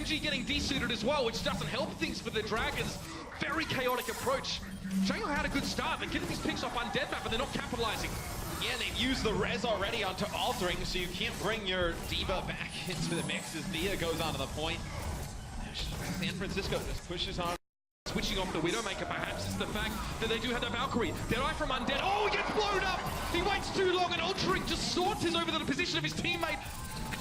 MG getting desuited as well, which doesn't help things for the Dragons. Very chaotic approach. Shanghai had a good start. They're getting these picks off Undead map, but they're not capitalizing. Yeah, they've used the res already onto altering, so you can't bring your D.Va back into the mix as Dia goes onto the point. San Francisco just pushes on. Switching off the Widowmaker, perhaps it's the fact that they do have the Valkyrie. Deadeye from Undead. Oh, he gets blown up! He waits too long, and altering just saunters over to the position of his teammate.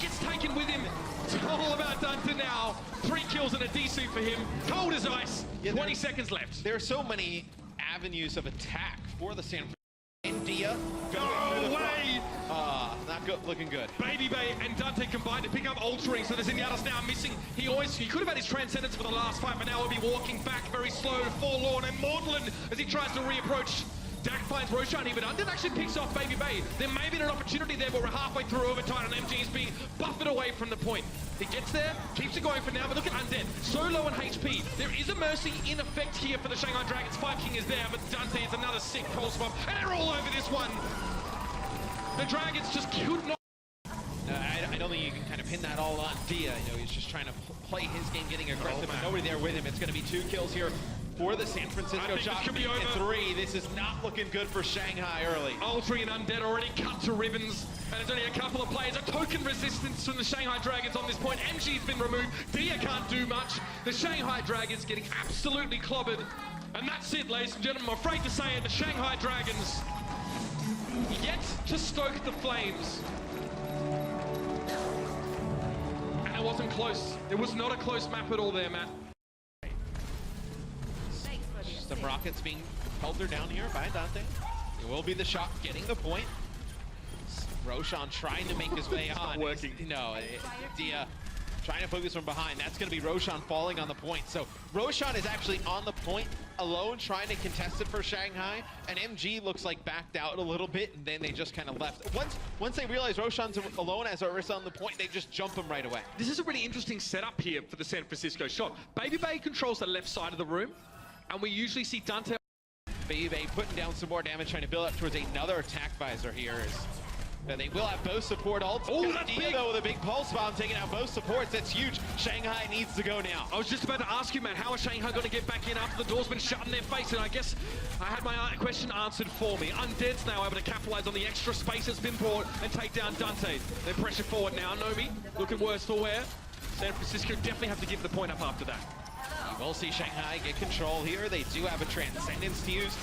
Gets taken with him. It's all about Dante now. 3 kills and a D-suit for him. Cold as ice. Yeah, 20 seconds left. There are so many avenues of attack for the San Francisco. Dia no way! Not good, looking good. Baby Bay and Dante combined to pick up altering, so the Zenyatta's now missing. He could have had his transcendence for the last fight, but now he'll be walking back very slow, forlorn, and maudlin as he tries to reapproach. Dak finds Roshan here, but Undead actually picks off Baby Bay. There may be an opportunity there, but we're halfway through overtime, and MG is being buffered away from the point. He gets there, keeps it going for now, but look at Undead. So low on HP. There is a mercy in effect here for the Shanghai Dragons. Fight King is there, but Dante is another sick pulse bomb, and they're all over this one. The Dragons just could not. I don't think you can kind of pin that all on Dia. You know, he's just trying to play his game, getting aggressive, but nobody there with him. It's going to be 2 kills here for the San Francisco shot. This could be over. 3. This is not looking good for Shanghai early. Altering and Undead already cut to ribbons, and there's only a couple of players. A token resistance from the Shanghai Dragons on this point. MG's been removed. Dia can't do much. The Shanghai Dragons getting absolutely clobbered. And that's it, ladies and gentlemen. I'm afraid to say it, the Shanghai Dragons yet to stoke the flames. And it wasn't close. It was not a close map at all there, Matt. Some rockets being pelted down here by Dante. It will be the shot getting the point. Roshan trying to make his way on. Working. No, Dia trying to focus from behind. That's going to be Roshan falling on the point. So Roshan is actually on the point alone, trying to contest it for Shanghai. And MG looks like backed out a little bit, and then they just kind of left. Once they realize Roshan's alone as Orisa on the point, they just jump him right away. This is a really interesting setup here for the San Francisco shot. Baby Bay controls the left side of the room, and we usually see Dante. Baby Bay putting down some more damage, trying to build up towards another attack visor here. They will have both support ults. Oh, that's Dia, big! though, with a big pulse bomb taking out both supports. That's huge. Shanghai needs to go now. I was just about to ask you, man, how is Shanghai going to get back in after the door's been shut in their face? And I guess I had my question answered for me. Undead's now able to capitalize on the extra space that's been brought and take down Dante. They pressure forward now. Nomi looking worse for wear. San Francisco definitely have to give the point up after that. We'll see Shanghai get control here. They do have a transcendence to use.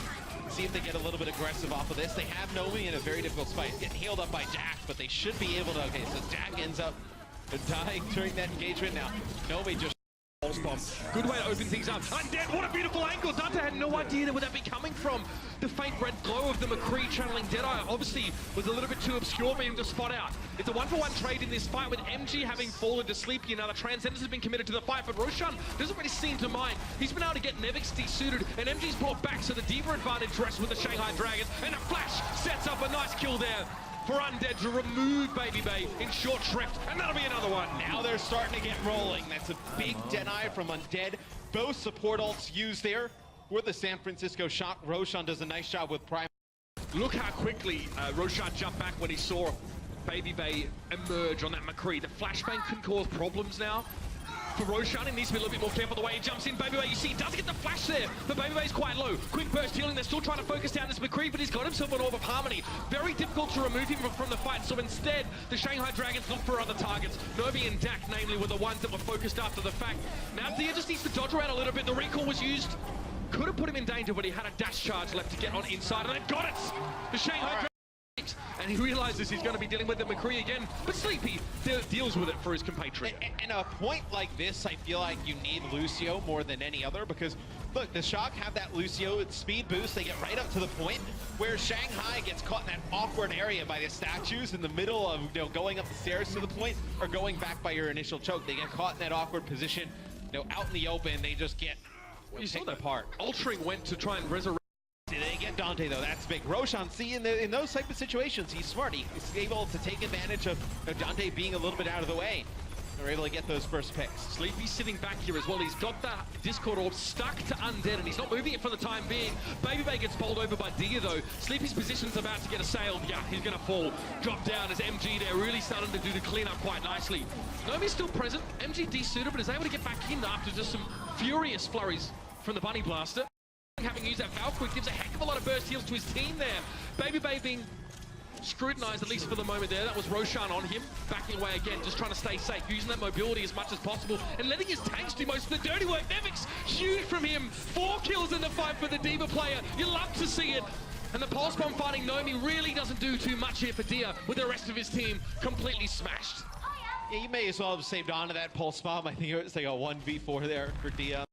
See if they get a little bit aggressive off of this. They have Nomi in a very difficult spot. He's getting healed up by Dak, but they should be able to. Okay, so Dak ends up dying during that engagement. Now Nomi just pulse bomb. Good way to open things up. Undead, what a beautiful angle. Dante had no idea where that be coming from. The faint red glow of the McCree channeling Deadeye obviously was a little bit too obscure for him to spot out. It's a 1-for-1 trade in this fight with MG having fallen to sleep. You know, the Transcendence has been committed to the fight, but Roshan doesn't really seem to mind. He's been able to get Nevix desuited, and MG's brought back, so the D.Va advantage rests with the Shanghai Dragons, and a flash sets up a nice kill there for Undead to remove Baby Bay in short shrift, and that'll be another one. Now they're starting to get rolling. That's a big Deadeye from Undead. Both support ults used there for the San Francisco shot. Roshan does a nice job with Prime. Look how quickly Roshan jumped back when he saw Baby Bay emerge on that McCree. The flashbang can cause problems now. For Roshan, he needs to be a little bit more careful the way he jumps in. Baby Bay, you see, he does get the flash there, but Baby Bay's quite low. Quick burst healing, they're still trying to focus down this McCree, but he's got himself an Orb of Harmony. Very difficult to remove him from the fight, so instead, the Shanghai Dragons look for other targets. Nomi and Dak, namely, were the ones that were focused after the fact. Now, Dia just needs to dodge around a little bit. The recall was used. Could have put him in danger, but he had a dash charge left to get on inside, and they've got it! The Shanghai Dragons. And he realizes he's going to be dealing with the McCree again, but Sleepy deals with it for his compatriot. And a point like this, I feel like you need Lucio more than any other, because look, the Shock have that Lucio speed boost. They get right up to the point where Shanghai gets caught in that awkward area by the statues in the middle of going up the stairs to the point or going back by your initial choke. They get caught in that awkward position, out in the open. They just get picked apart. Altering went to try and resurrect. They get Dante though, that's big. Roshan, see, in those type of situations, he's smart. He's able to take advantage of Dante being a little bit out of the way. They're able to get those first picks. Sleepy's sitting back here as well. He's got that Discord orb stuck to Undead, and he's not moving it for the time being. Baby Bay gets bowled over by Dia, though. Sleepy's position's about to get assailed. Yeah, he's going to fall. Drop down as MG there, really starting to do the cleanup quite nicely. Nomi's still present. MG desuited, but is able to get back in after just some furious flurries from the Bunny Blaster. Having used that Valkyrie gives a heck of a lot of burst heals to his team there. Baby Bay being scrutinized, at least for the moment there. That was Roshan on him, backing away again, just trying to stay safe, using that mobility as much as possible, and letting his tanks do most of the dirty work. Nevix, huge from him. 4 kills in the fight for the D.Va player. You love to see it. And the Pulse Bomb fighting Nomi really doesn't do too much here for Dia, with the rest of his team completely smashed. Yeah, you may as well have saved on to that Pulse Bomb. I think it was like a 1v4 there for Dia.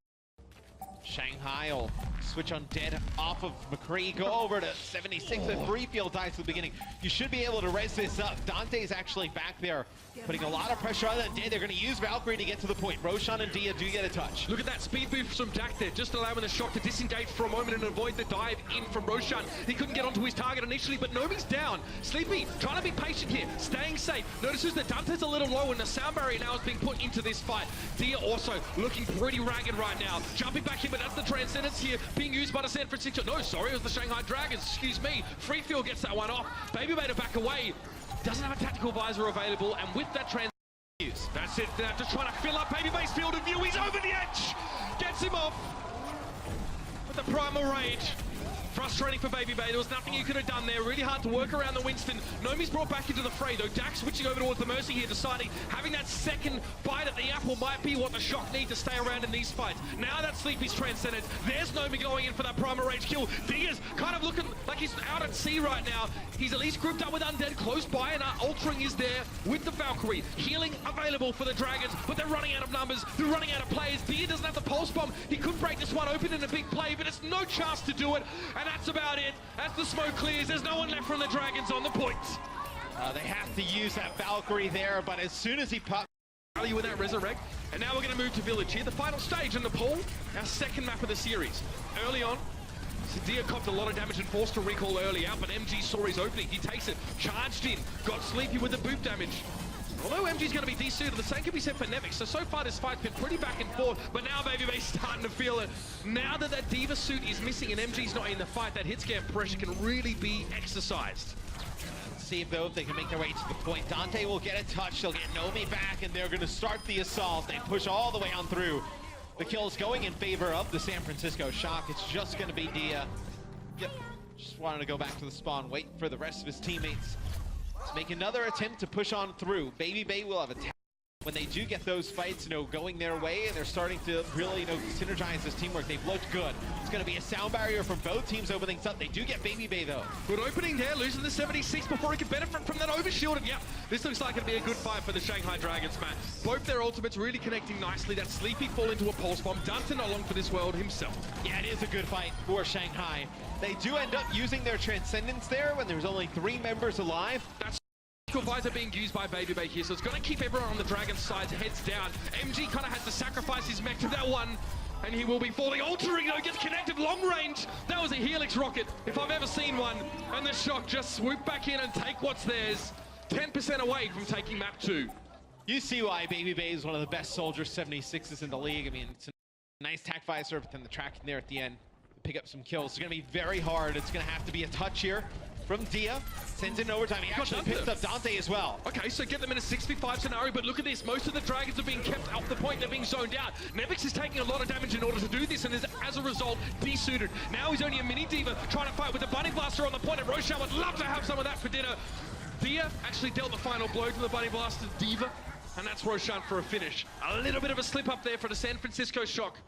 Shanghai will switch on Dead off of McCree, go over to 76, a 3 field dies at the beginning. You should be able to res this up. Dante's actually back there, putting a lot of pressure on that Dead. They're going to use Valkyrie to get to the point. Roshan and Dia do get a touch. Look at that speed boost from Jack there, just allowing the shock to disengage for a moment and avoid the dive in from Roshan. He couldn't get onto his target initially, but Nomi's down. Sleepy trying to be patient here, staying safe. Notices that Dante's a little low and the sound barrier now is being put into this fight. Dia also looking pretty ragged right now. Jumping back in, but that's the Transcendence here being used by the San Francisco. No, sorry, it was the Shanghai Dragons, excuse me. Free Field gets that one off. Baby Bay to back away. Doesn't have a tactical visor available, and with that Transcendence, that's it. They're just trying to fill up Baby Bay's field of view. He's over the edge. Gets him off with the Primal Rage. Frustrating for Baby Bay. There was nothing you could have done there. Really hard to work around the Winston. Nomi's brought back into the fray, though. Dax switching over towards the Mercy here, deciding having that second bite at the apple might be what the Shock need to stay around in these fights. Now that Sleepy's Transcendence, there's Nomi going in for that Primal Rage kill. Dia's kind of looking like he's out at sea right now. He's at least grouped up with Undead close by, and Altering is there with the Valkyrie. Healing available for the Dragons, but they're running out of numbers. They're running out of players. Dia doesn't have the Pulse Bomb. He could break this one open in a big play, but it's no chance to do it. And that's about it. As the smoke clears, there's no one left from the Dragons on the point. They have to use that Valkyrie there, but as soon as he pops value with that Resurrect, and now we're going to move to Village here, the final stage in the pool, our second map of the series. Early on, Dia copped a lot of damage and forced to recall early out, but MG saw his opening. He takes it, charged in, got Sleepy with the boot damage. Although MG's going to be desuited, the same can be said for Nevix. So far this fight's been pretty back and forth, but now Baby Bay's starting to feel it. Now that that D.Va suit is missing and MG's not in the fight, that hit scan pressure can really be exercised. Let's see though if they can make their way to the point. Dante will get a touch, they'll get Nomi back, and they're going to start the assault. They push all the way on through. The kill's going in favor of the San Francisco Shock. It's just going to be Dia. Yep, just wanted to go back to the spawn, wait for the rest of his teammates. Let's make another attempt to push on through. Baby Bay will have a when they do get those fights, going their way, and they're starting to really, synergize this teamwork. They've looked good. It's going to be a sound barrier from both teams opening things up. They do get Baby Bay, though. Good opening there, losing the 76 before he could benefit from that overshield. And yeah, this looks like it'll be a good fight for the Shanghai Dragons, Matt. Both their ultimates really connecting nicely. That Sleepy fall into a Pulse Bomb. Dante not long for this world himself. Yeah, it is a good fight for Shanghai. They do end up using their Transcendence there when there's only 3 members alive. That's visor being used by Baby Bay here, so it's going to keep everyone on the Dragon's side heads down. MG kind of has to sacrifice his mech to that one, and he will be falling. Altering, though, gets connected long range. That was a Helix rocket, if I've ever seen one. And the Shock just swoop back in and take what's theirs. 10% away from taking map 2. You see why Baby Bay is one of the best Soldier 76s in the league. I mean, it's a nice tac visor, but then the tracking there at the end to pick up some kills. It's going to be very hard. It's going to have to be a touch here from Dia. Sends it in overtime. He actually picks up Dante as well. Okay, so get them in a 6v5 scenario, but look at this. Most of the Dragons are being kept off the point. They're being zoned out. Nevix is taking a lot of damage in order to do this, and is, as a result, desuited. Now he's only a mini D.Va trying to fight with the Bunny Blaster on the point, and Roshan would love to have some of that for dinner. Dia actually dealt the final blow to the Bunny Blaster D.Va, and that's Roshan for a finish. A little bit of a slip up there for the San Francisco Shock.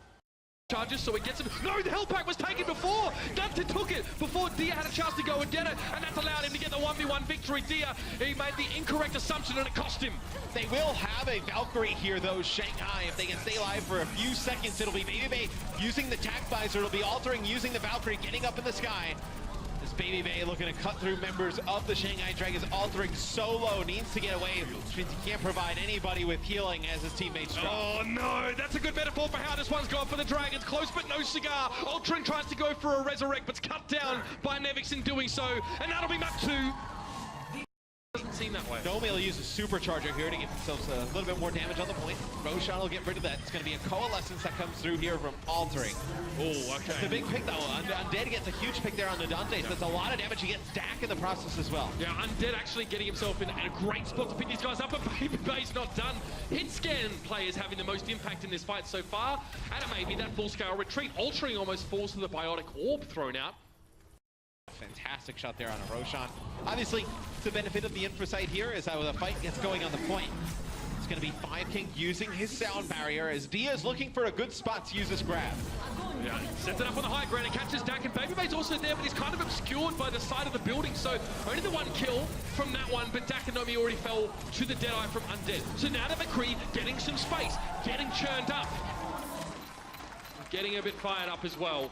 Charges, so he gets him. No, the Hell Pack was taken before. Dante took it before Dia had a chance to go and get it, and that's allowed him to get the 1v1 victory. Dia, he made the incorrect assumption, and it cost him. They will have a Valkyrie here, though, Shanghai. If they can stay alive for a few seconds, it'll be Baby Bay using the tac visor. It'll be Altering using the Valkyrie, getting up in the sky. This Baby Bay looking to cut through members of the Shanghai Dragons. Altering solo, needs to get away, which means he can't provide anybody with healing as his teammates drop. Oh no, that's a good metaphor for how this one's gone for the Dragons. Close but no cigar. Altering tries to go for a Resurrect, but's cut down by Nevix in doing so, and that'll be map 2. Doesn't seem that way. Nomi will use a supercharger here to give themselves a little bit more damage on the point. Roshan will get rid of that. It's going to be a coalescence that comes through here from Altering. Oh, okay. The big pick though, Undead gets a huge pick there on the Dante, so that's a lot of damage. He gets Dak in the process as well. Yeah, Undead actually getting himself in a great spot to pick these guys up, but Baby Bay's not done. Hit scan players having the most impact in this fight so far, and it may be that full-scale retreat. Altering almost falls to the biotic orb thrown out. Fantastic shot there on a Roshan. Obviously, the benefit of the infra site here is how the fight gets going on the point. It's going to be 5King using his sound barrier as Diaz looking for a good spot to use this grab. Yeah, sets it up on the high ground and catches Dak, and Baby Bay's also there, but he's kind of obscured by the side of the building, so only the one kill from that one, but Dak and Nomi already fell to the Deadeye from Undead. So now that McCree getting some space, getting churned up, getting a bit fired up as well.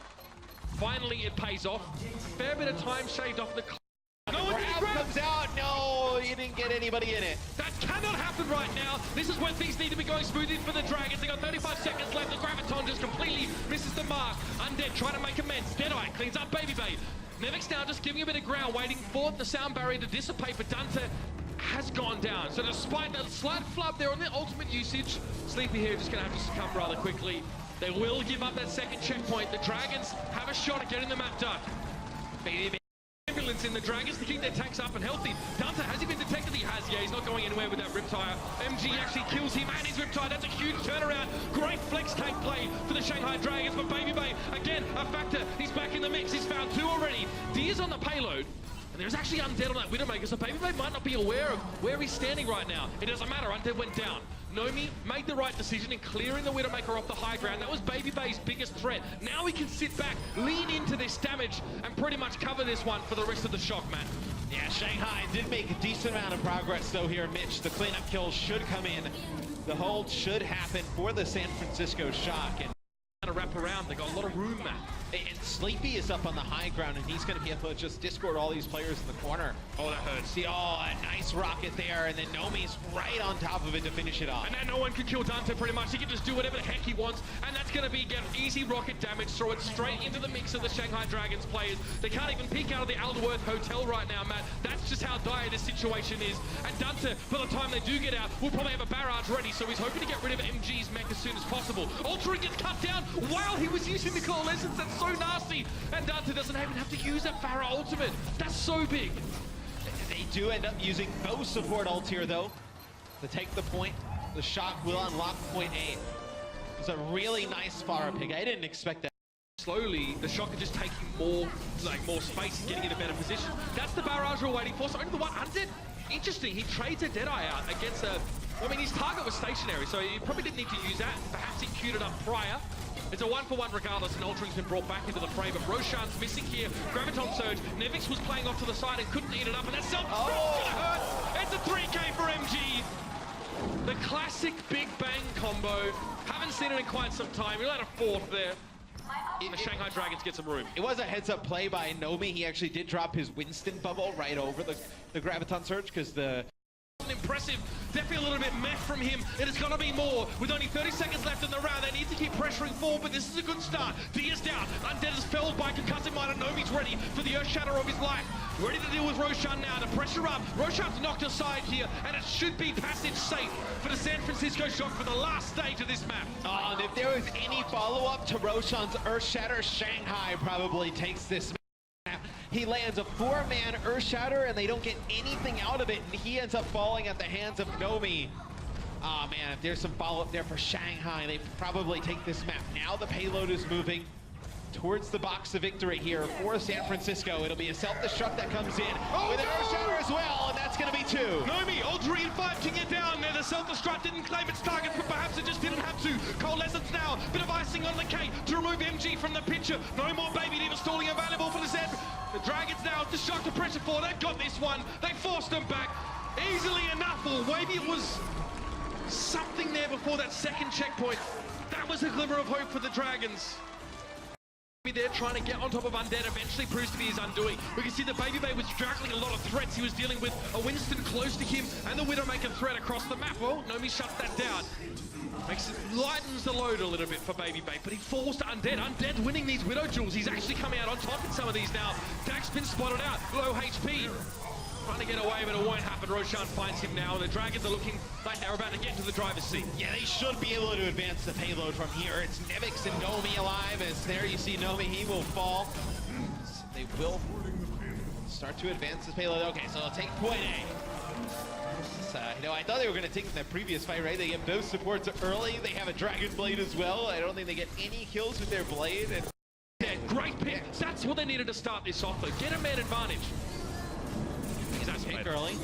Finally, it pays off. Fair bit of time shaved off the clock. No one Comes out. No, you didn't get anybody in it. That cannot happen right now. This is when things need to be going smoothly for the Dragons. They got 35 seconds left. The Graviton just completely misses the mark. Undead trying to make amends. Deadeye cleans up Baby Bay. Nevix now just giving a bit of ground, waiting for the sound barrier to dissipate, but Dante has gone down. So despite that slight flub there on the ultimate usage, Sleepy here just going to have to succumb rather quickly. They will give up that second checkpoint. The Dragons have a shot at getting the map done. Ambulance in the Dragons to keep their tanks up and healthy. Dante, has he been detected? He has, yeah, he's not going anywhere with that Riptire. MG actually kills him and his Riptire. That's a huge turnaround. Great flex tank play for the Shanghai Dragons, but Baby Bay, again, a factor. He's back in the mix. He's found two already. Diaz on the payload. And there's actually Undead on that Widowmaker, so Baby Bay might not be aware of where he's standing right now. It doesn't matter, Undead went down. Nomi made the right decision in clearing the Widowmaker off the high ground. That was Baby Bay's biggest threat. Now he can sit back, lean into this damage, and pretty much cover this one for the rest of the shock, man. Yeah, Shanghai did make a decent amount of progress, though, here, Mitch. The cleanup kills should come in. The hold should happen for the San Francisco Shock. And to wrap around, they got a lot of room, man. And Sleepy is up on the high ground, and he's going to be able to just discord all these players in the corner. Oh, that hurts. See, oh, a nice rocket there, and then Nomi's right on top of it to finish it off. And now no one can kill Dante pretty much. He can just do whatever the heck he wants, and that's going to be get easy rocket damage, throw it straight into the mix of the Shanghai Dragons players. They can't even peek out of the Alderworth Hotel right now, Matt. That's just how dire this situation is. And Dante, by the time they do get out, will probably have a barrage ready, so he's hoping to get rid of MG's mech as soon as possible. Altering gets cut down while he was using the coalescence. That's so nasty. And Dante doesn't even have to use that Pharah ultimate. That's so big. They do end up using both support ult here, though, to take the point. The Shock will unlock point A. It's a really nice Pharah pick. I didn't expect that. Slowly, the Shock are just taking more space and getting in a better position. That's the barrage we're waiting for. So only the one Undead. Interesting, he trades a Deadeye out against a... I mean, his target was stationary, so he probably didn't need to use that. Perhaps he queued it up prior. It's a 1-for-1 regardless, and Altering's been brought back into the fray, but Roshan's missing here. Graviton surge. Nevix was playing off to the side and couldn't eat it up, and that self-destruct's gonna hurt. It's a 3K for MG. The classic Big Bang combo. Haven't seen it in quite some time. We'll add a fourth there. The Shanghai Dragons get some room. It was a heads-up play by Nomi. He actually did drop his Winston bubble right over the Graviton surge, because the... Impressive. Definitely a little bit meh from him. It is going to be more. With only 30 seconds left in the round, they need to keep pressuring forward, but this is a good start. Diaz down. Undead is felled by concussive miner. Nomi's ready for the earth shatter of his life. Ready to deal with Roshan now. To pressure up. Roshan's knocked aside here, and it should be passage safe for the San Francisco Shock for the last stage of this map. Oh, and if there was any follow-up to Roshan's earth shatter, Shanghai probably takes this. He lands a 4-man Earth Shatter, and they don't get anything out of it, and he ends up falling at the hands of Nomi. Oh man, if there's some follow-up there for Shanghai, they probably take this map. Now the payload is moving towards the box of victory here for San Francisco. It'll be a self-destruct that comes in with an Earth Shatter as well, and that's going to be 2. Nomi, Audrey and 5 can get down there. The self-destruct didn't claim its target, but perhaps it just didn't have to. Coalescence now, bit of icing on the cake to remove MG from the picture. No more Baby Diva stalling available for the Zen. The Dragons now to Shock to pressure for. They've got this one. They forced them back easily enough, or maybe it was something there before that second checkpoint. That was a glimmer of hope for the Dragons. There trying to get on top of Undead eventually proves to be his undoing. We can see that Baby Bay was juggling a lot of threats. He was dealing with a Winston close to him and the Widowmaker threat across the map. Well, Nomi shuts that down. Lightens the load a little bit for Baby Bay, but he falls to Undead. Undead winning these Widow duels. He's actually coming out on top in some of these now. Dak's been spotted out, low HP. Trying to get away, but it won't happen. Roshan finds him now, and the Dragons are looking like they're about to get into the driver's seat. Yeah, they should be able to advance the payload from here. It's Nevix and Nomi alive, as there you see Nomi, he will fall. They will start to advance this payload. Okay, so they'll take point A. You know, I thought they were going to take in that previous fight, right? They get both supports early. They have a Dragon Blade as well. I don't think they get any kills with their blade. And yeah, great pick. That's what they needed to start this off, though. Get a man advantage. He's nice pick early.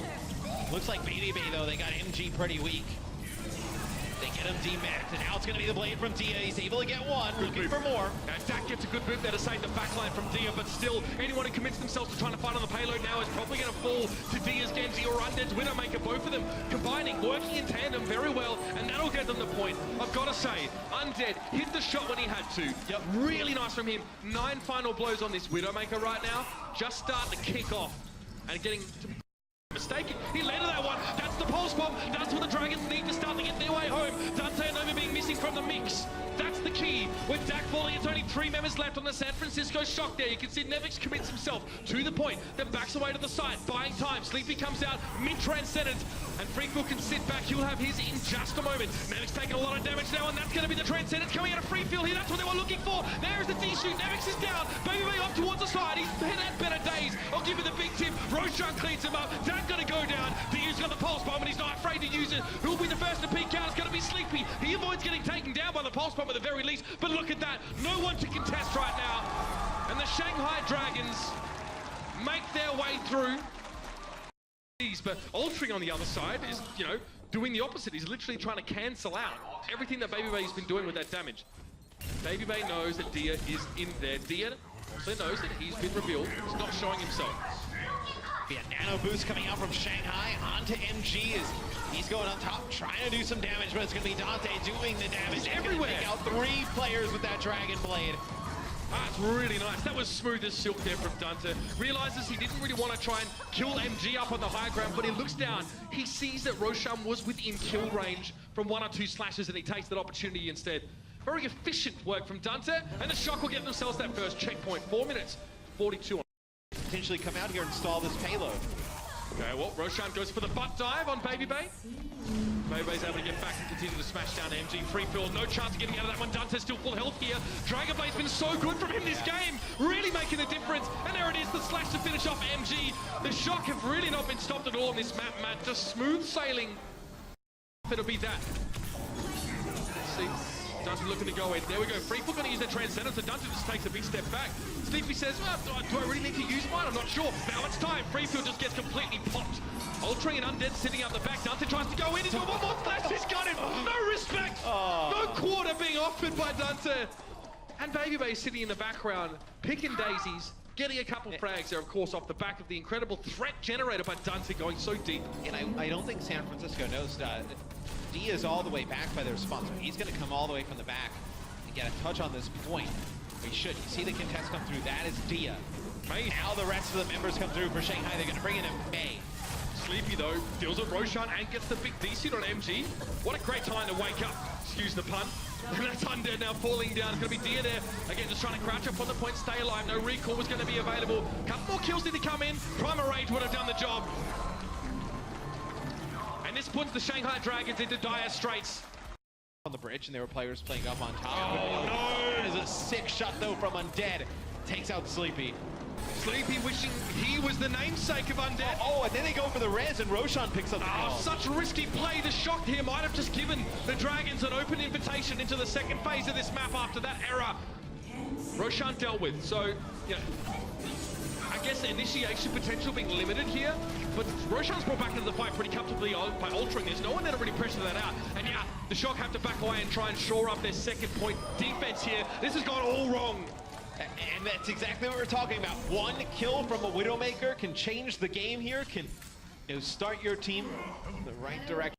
Looks like Baby Bay, though, they got MG pretty weak. They get him demapped, and now it's going to be the blade from Dia. He's able to get one, looking for more. Dak gets a good move there to save the backline from Dia, but still, anyone who commits themselves to trying to fight on the payload now is probably going to fall to Dia's Genji or Undead's Widowmaker. Both of them combining, working in tandem very well, and that'll get them the point. I've got to say, Undead hit the shot when he had to. Yep. Really nice from him. 9 final blows on this Widowmaker right now. Just start to kick off and getting to mistaken. He landed that one. That's the pulse bomb. That's what the Dragons need to start to get their way home. Dante and Nova being missing from the mix. That's the key. With Dak falling, it's only 3 members left on the San Francisco shock there. You can see Nevix commits himself to the point, then backs away to the side, buying time. Sleepy comes out mid-transcendent, and Freefield can sit back. He'll have his in just a moment. Nevix taking a lot of damage now, and that's going to be the transcendent coming out of Freefield here. That's what they were looking for. There's the D-shoot. Nevix is down. Baby Bay off towards the side. He's had better days. I'll give you the big tip. Roshan cleans him up. Dak going to go down. Dia's got the pulse bomb, and he's not afraid to use it. Who'll be the first to peek out? It's going to be Sleepy. He avoids getting taken down by the pulse bomb at the very least, but look at that. No one to contest right now. And the Shanghai Dragons make their way through. But Altering on the other side is, you know, doing the opposite. He's literally trying to cancel out everything that Baby Bay's been doing with that damage. Baby Bay knows that Dia is in there. Dia also knows that he's been revealed. He's not showing himself. Be a nano boost coming out from Shanghai onto MG as he's going on top, trying to do some damage, but it's going to be Dante doing the damage. He's everywhere. Take out 3 players with that Dragon Blade. That's really nice. That was smooth as silk there from Dante. Realizes he didn't really want to try and kill MG up on the high ground, but he looks down. He sees that Roshan was within kill range from 1 or 2 slashes, and he takes that opportunity instead. Very efficient work from Dante, and the Shock will get themselves that first checkpoint. 4 minutes, 42 on. Potentially come out here and stall this payload. Okay, well, Roshan goes for the butt dive on Baby Bay. Baby Bay's able to get back and continue to smash down MG. Freefield, no chance of getting out of that one. Dante's still full health here. Dragon Blade's been so good from him this game, really making a difference. And there it is, the slash to finish off MG. The Shock have really not been stopped at all on this map, Matt. Just smooth sailing. It'll be that. Let's see. Dante looking to go in. There we go. Freefield going to use their transcendence, so Dante just takes a big step back. Sleepy says, well, do I really need to use mine? I'm not sure. Now it's time. Freefield just gets completely popped. Altering and Undead sitting up the back. Dante tries to go in. He's got one more flash. He's got him. No respect. No quarter being offered by Dante. And Baby Bay sitting in the background, picking daisies, getting a couple frags there, of course, off the back of the incredible threat generated by Dante going so deep. And I don't think San Francisco knows that. Dia is all the way back by the response. So he's going to come all the way from the back and get a touch on this point. He should. You see the contest come through. That is Dia. Right. Now the rest of the members come through for Shanghai. They're going to bring in a May. Sleepy, though, deals with Roshan and gets the big D-suit on MG. What a great time to wake up. Excuse the pun. And that's Undead now falling down. It's going to be Dia there. Again, just trying to crouch up on the point, stay alive. No recall was going to be available. Couple more kills need to come in. Primal Rage would have done the job. And this puts the Shanghai Dragons into dire straits. On the bridge, and there were players playing up on top. Oh, no! There's a sick shot, though, from Undead. Takes out Sleepy. Sleepy wishing he was the namesake of Undead. Oh, and then they go for the res, and Roshan picks up the ball. Such a risky play. The Shock here might have just given the Dragons an open invitation into the second phase of this map after that error. Roshan dealt with, so, you know, I guess the initiation potential being limited here, but Roshan's brought back into the fight pretty comfortably by altering. There's no one there to really pressure that out. And yeah, the Shock have to back away and try and shore up their second point defense here. This has gone all wrong. And that's exactly what we're talking about. One kill from a Widowmaker can change the game here, can, you know, start your team in the right direction.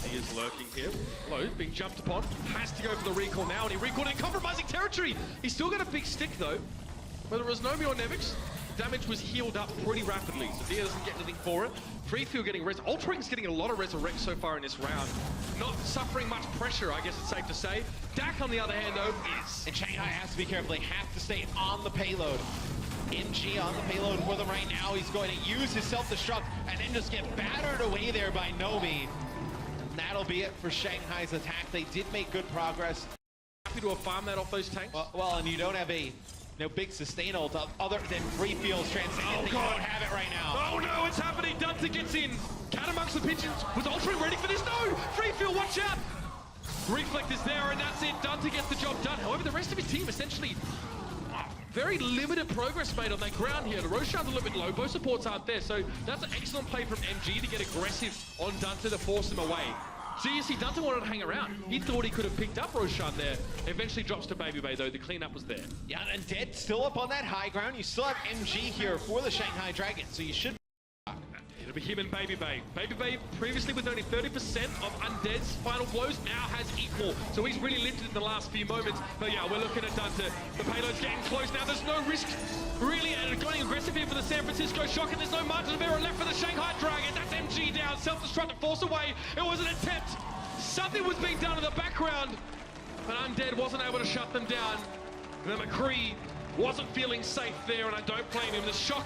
He is lurking here. Low, being jumped upon. Has to go for the recall now, and he recalled in compromising territory. He's still got a big stick, though. Whether it was Nomi or Nevix, damage was healed up pretty rapidly, so Dia doesn't get anything for it. Freefield getting res. Altering's getting a lot of resurrect so far in this round. Not suffering much pressure, I guess it's safe to say. Dak, on the other hand, though, is. And Shanghai has to be careful. They have to stay on the payload. MG on the payload for them right now. He's going to use his self-destruct and then just get battered away there by Nomi. And that'll be it for Shanghai's attack. They did make good progress. Happy to have farmed that off those tanks. Well, and you don't have a big sustain ult other than free fields transcendent. Oh, you God. don't have it right now. Oh no, it's happening. Dunter gets in. Cat amongst the pigeons. Was Ultra ready for this? No! Free field, watch out! Reflect is there, and that's it. Dunter gets the job done. However, the rest of his team essentially very limited progress made on that ground here. The Roshan's a little bit low. Both supports aren't there, so that's an excellent play from MG to get aggressive on Dunter to force him away. So you see, Dunter wanted to hang around. He thought he could have picked up Roshan there. Eventually drops to Baby Bay, though. The cleanup was there. Yeah, and Dead still up on that high ground. You still have MG here for the Shanghai Dragons, so you should... It'll be him and Baby Bay. Baby Bay, previously with only 30% of Undead's final blows, now has equal. So he's really lifted in the last few moments. But yeah, we're looking at Dunter. The payload's getting close now. There's no risk, really, and going aggressive here for the San Francisco Shock, and there's no margin of error left for the Shanghai Dragon. That's MG down. Self-destruct to force away. It was an attempt. Something was being done in the background, but Undead wasn't able to shut them down. The McCree wasn't feeling safe there, and I don't blame him. The Shock